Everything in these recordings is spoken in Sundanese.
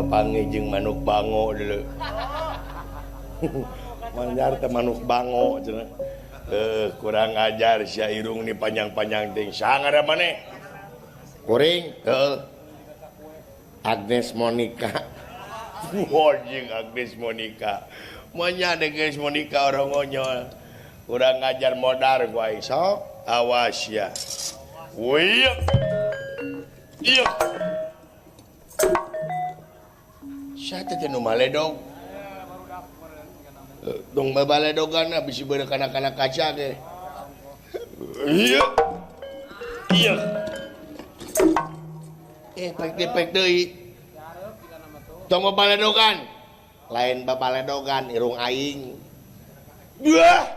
kepanggih jeung manuk bango dulu. Manyar teh manuk bango cenah. Kurang ajar sia irung ni panjang-panjang ting. Saha ngaran maneh? Kuring? Agnes Monica. Wajing Agnes Monica. Monya Agnes Monica orang ngonyol. Kurang ngajar modar guai. Sok awas ya. Wih. Iya. Siapa teh nu maledog? Dong babaledogan bisi beureuh kana kaca ge. Iya. Iya. Pek deui. Tong babaledogan. Lain babaledogan irung aing. Yah.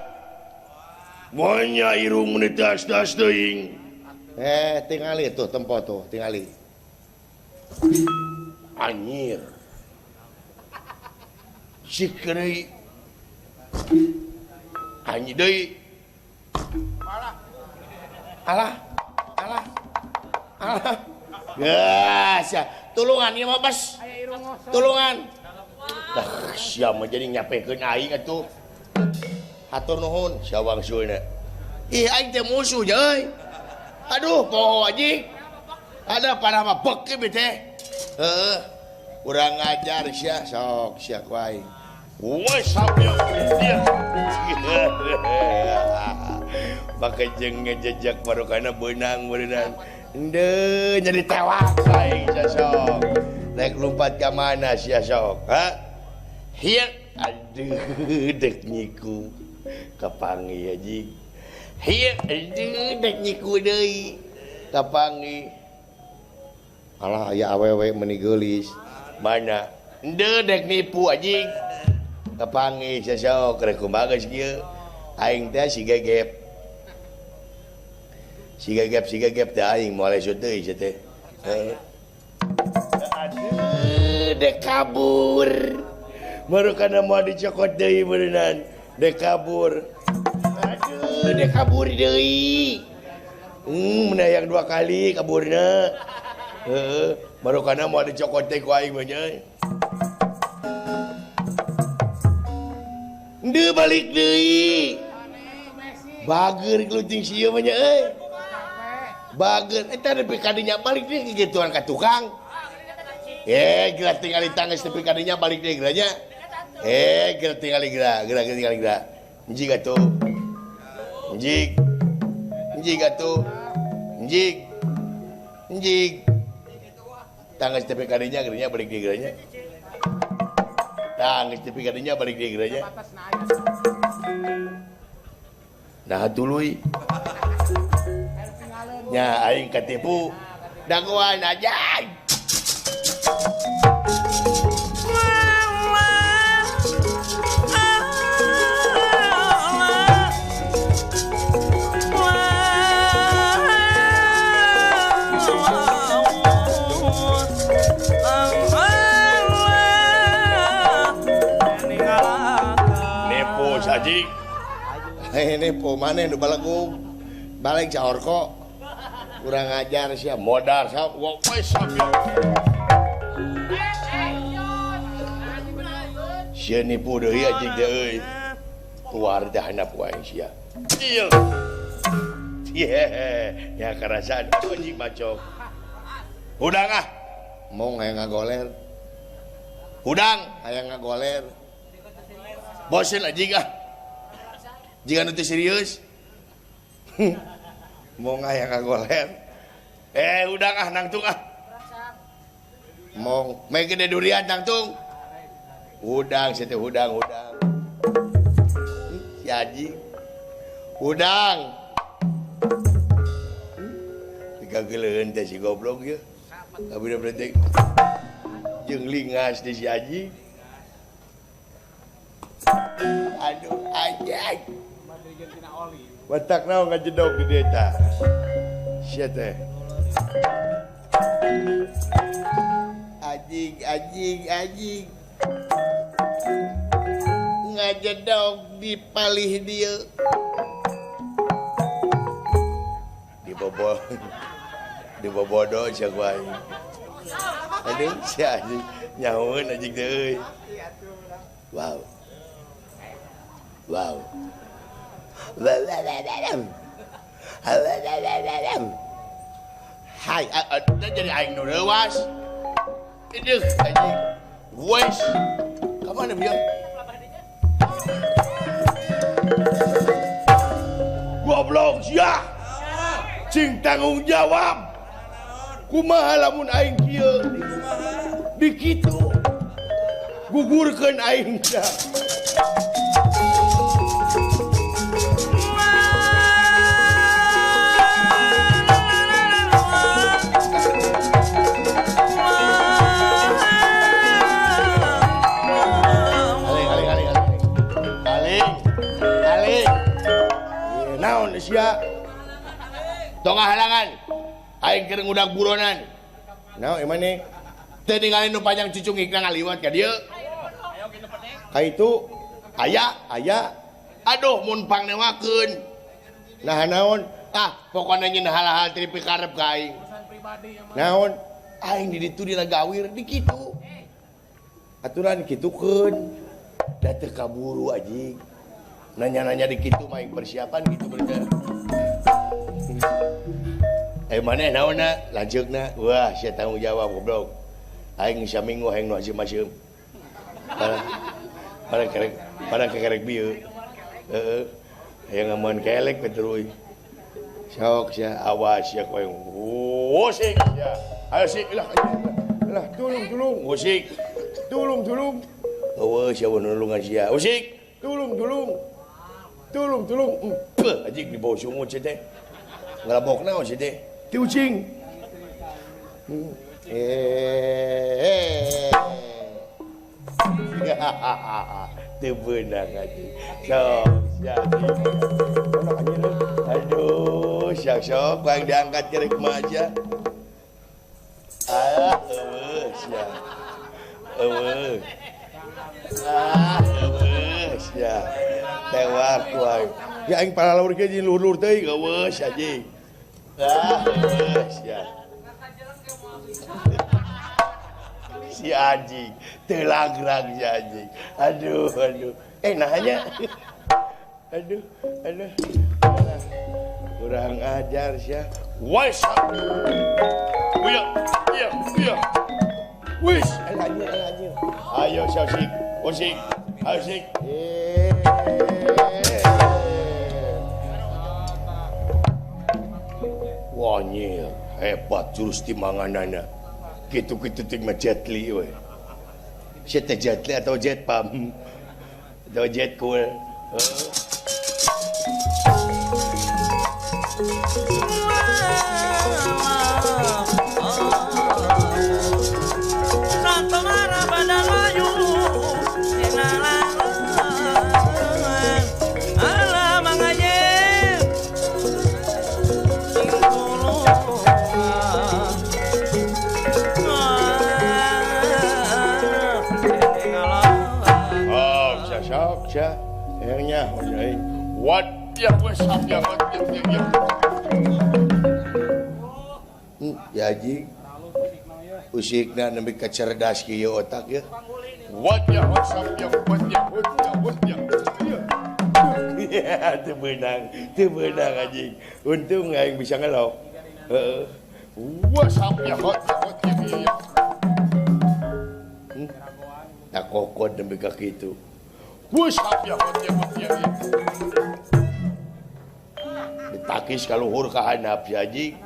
Monya irung mun tas-tas teuing. Tingali tuh tempo tuh, tingali. Anjir. Sikri anjir deui. Alah. Gas ya. Tulungan ieu mah bas. Tulungan. Dah sia mah jadi nyapekeun aing atuh. Hatur nuhun sia wangsulna. Ih aing teh musuh je euy. Aduh poho anjing. Ada panah mah bek ge teh. Urang ngajar sia sok sia ku aing. Woi sambil dia. Pakai jeung ngejejak barokana beunang beunang. Henteu jadi tewak aing sok. Rek lompat ka mana sia sok? Ha? Hieu aduh dek nyiku. Kapangi anjing. Hieu aduh dek nyiku deui. Kapangi. Alah aya awewe meuni geulis. Mana? Henteu dek nipu anjing. Kapangi sesok rek kumaha geus kieu. Aing teh si gegep. Si gegep teh aing moal esut deui sia teh. Aduh, dek kabur. Baru kana moal dicokot deui beuneunan. Dek kabur. Aduh, dek kabur deui. Menayang 2 kali kaburna. Baru kana moal dicokot teh ku aing mah nya. Henteu balik deui. Bager kluting sieu mah nya euy. Bager eta nepi ka dinya balik deui gituan ka tukang. Geura tingali tangis nepi ka dinya balik deui geura nya. Geura tingali geura. Enjing atuh. Enjing atuh. Enjing. Tangis nepi ka dinya geura nya balik deui geura nya. Tangis tepi kadinya balik dia geranya. Nah tuluy. Nya aing katipu dagoan aja. Ini po mana nu balagu balik caor kok kurang ajar sia modar sa woi sambil sia nipu deui anjing teh euy tuar teh handap ku aing sia ieu ya karasaan anjing bacok udang ah mong aya ngagoler udang aya ngagoler bosen anjing ah jika nanti serius mau ngaya ngagoler udang ah nangtung ah mau main gede durian nangtung udang situ udang si Haji udang digageleun teh si goblok ya abdi berarti jeung lingas di si Haji aduh anjing watak naon ngajedog di dieu tah sia teh anjing ngajedog di palih dieu di bobodo sia ku aing Aduh, si anjing nyahoeun anjing teh euy. Wow. Wow. Hai, jadi aing nu leuwas. Ideuh anjing. Wes. Ka mana bieu? Goblok sia. Cing tanggung jawab. Kumaha lamun aing kieu? Di kitu. Gugurkeun aing teh. Naon sia? Tong halangan. Aing keur ngudag buronan. Naon emane? Teu ningali nu panjang cucungikna ngaliwat ka dieu. Ka itu aya. Aduh mun pangnewakeun. Nah naon? Pokona nyeun hal-hal ti pikarep ka aing. Naon? Aing di ditu dilagawir di kitu. Aturan kitukeun. Da teu kaburu anjing. Nanya-nanya di kitu mah persiapan gitu bener. Maneh naonna lanjutna. Wah, sia tanggung jawab goblok. Aing saminggu hayang nu asem-asem. Para kerek bieu. Heeh. Hayang ngamun kelek peteruy. Sok sia awas sia koe. Sik sia. Ayo sik lah tulung. Sik. Tulung. Eueuh sia nulungan sia. Sik. Tulung. Anjing di bawah sungut sih teh. Ngelabok naon sih teh. Ti ucing. Teu beunang anjing. Sok jadi. Aduh, sok bang diangkat kerek mah aja. Sia. Tewak wae. Ya aing paralur ge jeung luhur teuing geus anjing. Ya. Si anjing telagrag si anjing. Aduh. Nahanya. Aduh. Kurang ajar sia. Wes. Iya. Wis, anjir. Ayo Syausik. Asik. Wah nyil, hebat jurus timanganana. Gitu-gitu ting mah Jet Li we. Sia teh Jet Li atau Jet Pam? Atau Jet Cool? Ehnya what ya wes ya ya ji usikna nembe kacerdas kieu otak ya what ya teu beunang anjing untung aing bisa ngelok heeh WhatsApp ya hot ya tak kokot nembe ka kitu WhatsApp ya hot ya ditakis ka luhur ka handap si anjing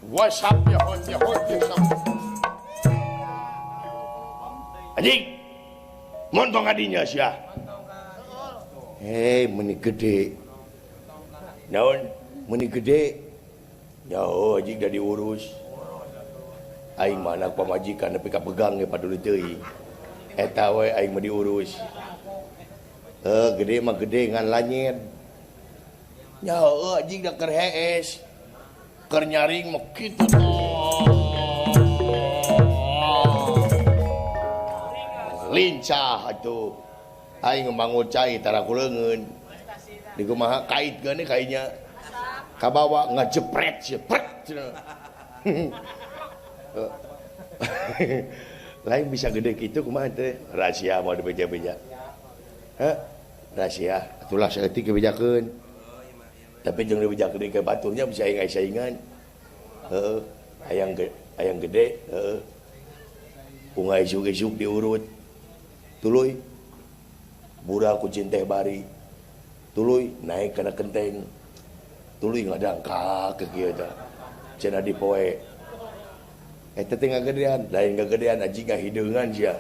WhatsApp ya hot ya anjing montong adinya sia meni gede naon meni gede nyaho anjing da diurus aing mah anak pamajikan nepi ka pegang ge paduli teuing eta we aing mah diurus gede mah gede ngan lanyet nyaho anjing da keur hees keur nyaring mah kitu lincah atuh aing ngembangun cai tara kuleungeun di kumaha kait geuning kainya ka bawa ngajepret lain bisa gede gitu kumaha teh rahasia mau dibeja-beja rahasia itulah seetik kebijakan tapi jangan dibejakeun ke baturnya bisa saingan ayang gede bunga isuk-isuk diurut tuluy budak kucing teh bari tuluy naik kana kenteng tuluy ngadangka ke kieu teh cenah dipoe eta teh ngagedean lain ngagedean anjing ngahideungan sia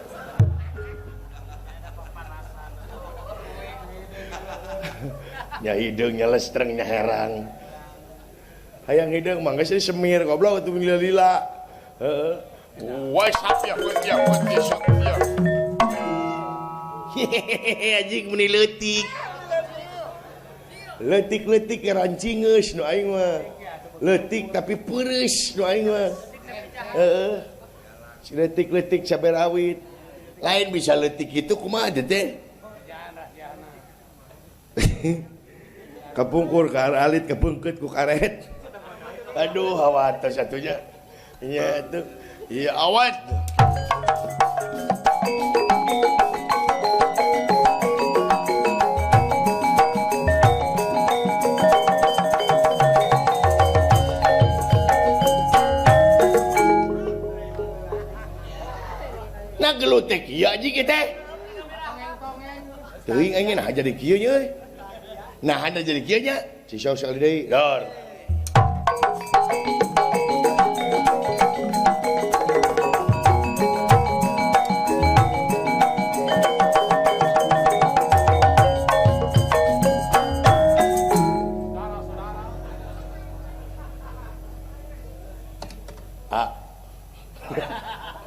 nya hideung nya lestreng nya herang hayang hideung mah geus semir goblok atuh lila heeh wah sapya putih sapya anjing meni leutik leutik rancingeus nu aing mah leutik tapi peureus nu aing mah heeh si leutik saberawit lain bisa leutik itu kumaha teh kepungkur ke alit kepungkeut ku karet aduh awat satunya iya tuh iya awat nah gelutek iya aja kita teuing aing nah jadi kieu nya euy nah ada jadi kieu nya si sok deui dor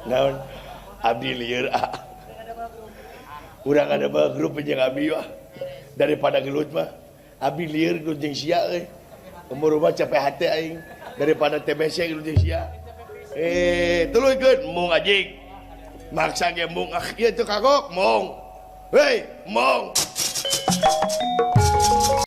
naon abdi lieur urang ada bae grup jeung abdi wah daripada gelut mah abdi lieur gelut jeung sia euy umur mah capek hate aing daripada TBC gelut jeung sia tuluikeun mung ajik maksa ge mung ieu teu kagok mung hei mung